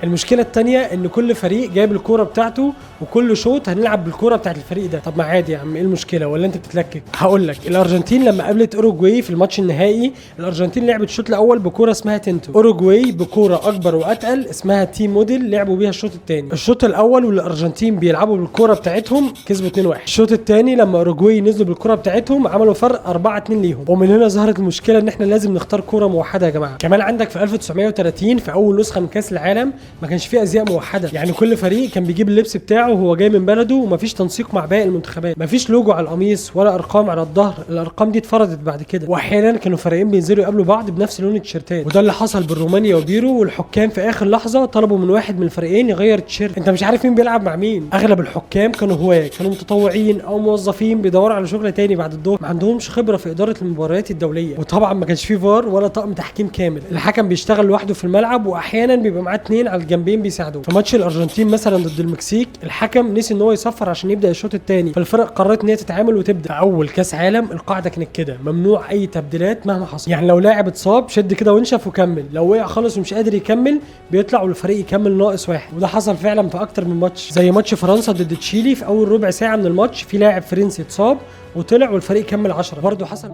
المشكله الثانيه ان كل فريق جايب الكوره بتاعته، وكل شوط هنلعب بالكوره بتاعت الفريق ده. طب ما عادي يا عم، ايه المشكله؟ ولا انت بتتلكك؟ هقول لك، الارجنتين لما قابلت اوروجواي في الماتش النهائي، الارجنتين لعبت الشوط الاول بكوره اسمها تنتو، اوروجواي بكوره اكبر واتقل اسمها تي موديل لعبوا بيها الشوط الثاني. الشوط الاول والارجنتين بيلعبوا بالكوره بتاعتهم كسبوا 2-1. الشوط الثاني لما اوروجواي نزلوا بالكوره بتاعتهم عملوا فرق 4-2 ليهم. ومن هنا ظهرت المشكله ان احنا لازم نختار كوره موحده يا جماعه. كمان عندك في 1930 في اول نسخه من كاس العالم ما كانش فيه ازياء موحده، يعني كل فريق كان بيجيب اللبس بتاعه وهو جاي من بلده، ومفيش تنسيق مع باقي المنتخبات، مفيش لوجو على القميص ولا ارقام على الظهر. الارقام دي اتفرضت بعد كده، واحيانا كانوا فريقين بينزلوا يقابلوا بعض بنفس لون التيشيرتات، وده اللي حصل بالرومانيا وبيرو. والحكام في اخر لحظه طلبوا من واحد من الفريقين يغير التيشيرت. انت مش عارف مين بيلعب مع مين. اغلب الحكام كانوا هواه، كانوا متطوعين او موظفين بيدوروا على شغل تاني بعد الظهر، ما عندهمش خبره في اداره المباريات الدوليه. وطبعا ما كانش فيه فار ولا طاقم تحكيم كامل، الحكم بيشتغل لوحده في الملعب، واحيانا بيبقى معاه 2 على الجنبين بيساعدوه. في ماتش الارجنتين مثلا ضد المكسيك، الحكم نسي ان هو يصفر عشان يبدا الشوط الثاني، فالفرق قررت ان هي تتعامل وتبدا. في اول كاس عالم القاعده كانت كده، ممنوع اي تبديلات مهما حصل. يعني لو لاعب اتصاب شد كده وانشف وكمل، لو وقع خالص ومش قادر يكمل بيطلع والفريق يكمل ناقص واحد. وده حصل فعلا في اكتر من ماتش، زي ماتش فرنسا ضد تشيلي، في اول ربع ساعه من الماتش في لاعب فرنسي اتصاب وطلع والفريق كمل 10. برضه حصل